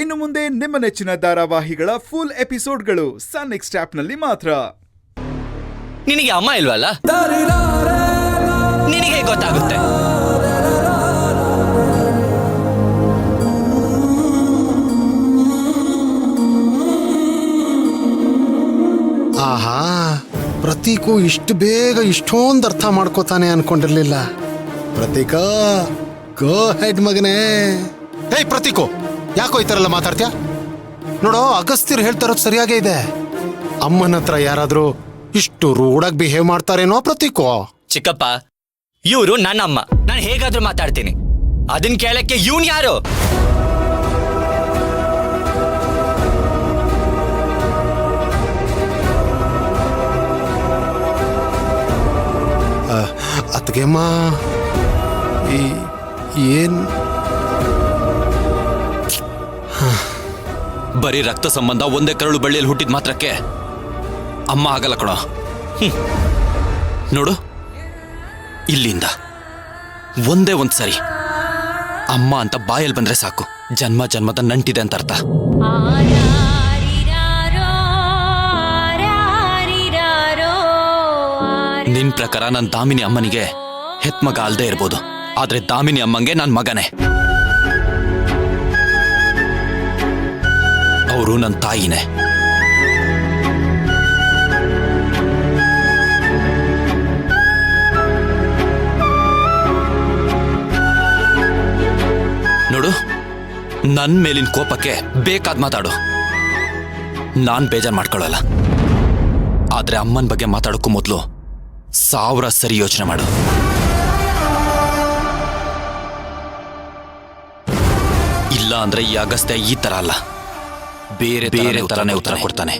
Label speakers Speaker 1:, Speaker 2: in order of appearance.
Speaker 1: ಇನ್ನು ಮುಂದೆ ನಿಮ್ಮ ನೆಚ್ಚಿನ ಧಾರಾವಾಹಿಗಳ ಫುಲ್ ಎಪಿಸೋಡ್ಗಳು ಸನ್ ನೆಕ್ಸ್ಟ್ ಆಪ್ನಲ್ಲಿ ಮಾತ್ರ.
Speaker 2: ನಿನಗೆ ಅಮ್ಮ ಇಲ್ವಲ್ಲ, ನಿನಗೆ ಗೊತ್ತಾಗುತ್ತೆ.
Speaker 3: ಆಹಾ, ಪ್ರತೀಕು ಇಷ್ಟು ಬೇಗ ಇಷ್ಟೊಂದು ಅರ್ಥ ಮಾಡ್ಕೋತಾನೆ ಅನ್ಕೊಂಡಿರ್ಲಿಲ್ಲ. ಪ್ರತೀಕ, ಗೋ ಹೆಡ್ ಮಗನೇ. ಏಯ್ ಪ್ರತೀಕು, ಯಾಕೋ ಈ ಥರ ಎಲ್ಲ ಮಾತಾಡ್ತೀಯ? ನೋಡೋ, ಅಗಸ್ತ್ಯರು ಹೇಳ್ತಾ ಇರೋದು ಸರಿಯಾಗೇ ಇದೆ. ಅಮ್ಮನ ಹತ್ರ ಯಾರಾದ್ರೂ ಇಷ್ಟು ರೂಢಾಗಿ ಬಿಹೇವ್ ಮಾಡ್ತಾರೇನೋ ಪ್ರತೀಕು?
Speaker 2: ಚಿಕ್ಕಪ್ಪ, ಇವರು ನನ್ನ ಅಮ್ಮ, ನಾನು ಹೇಗಾದ್ರೂ ಮಾತಾಡ್ತೀನಿ. ಅದನ್ ಕೇಳಕ್ಕೆ ಇವನ್ ಯಾರು?
Speaker 3: ಅತ್ಗೆಮ್ಮ, ಏನ್
Speaker 4: ಬರೀ ರಕ್ತ ಸಂಬಂಧ ಒಂದೇ ಕರಳು ಬಳ್ಳಿಯಲ್ಲಿ ಹುಟ್ಟಿದ ಮಾತ್ರಕ್ಕೆ ಅಮ್ಮ ಆಗಲ್ಲ ಕಣೋ. ನೋಡು, ಇಲ್ಲಿಂದ ಒಂದೇ ಒಂದ್ ಸರಿ ಅಮ್ಮ ಅಂತ ಬಾಯಲ್ಲಿ ಬಂದ್ರೆ ಸಾಕು, ಜನ್ಮ ಜನ್ಮದ ನಂಟಿದೆ ಅಂತ ಅರ್ಥ. ನಿನ್ ಪ್ರಕಾರ ನನ್ನ ದಾಮಿನಿ ಅಮ್ಮನಿಗೆ ಹೆತ್ ಮಗ ಅಲ್ದೇ ಇರ್ಬೋದು, ಆದ್ರೆ ದಾಮಿನಿ ಅಮ್ಮಂಗೆ ನನ್ ಮಗನೇ. ಅವರು ನನ್ನ ತಾಯಿನೇ. ನೋಡು, ನನ್ ಮೇಲಿನ ಕೋಪಕ್ಕೆ ಬೇಕಾದ್ ಮಾತಾಡು, ನಾನ್ ಬೇಜಾರ್ ಮಾಡ್ಕೊಳ್ಳಲ್ಲ. ಆದ್ರೆ ಅಮ್ಮನ ಬಗ್ಗೆ ಮಾತಾಡೋಕ್ಕೂ ಮೊದಲು 1000 ಸರಿ ಯೋಚನೆ ಮಾಡು. ಇಲ್ಲ ಅಂದ್ರೆ ಈ ಅಗಸ್ತ್ಯ ಈ ತರ ಅಲ್ಲ, ಬೇರೆ ತರನೇ ಉತ್ತರ ಕೊಡ್ತಾನೆ.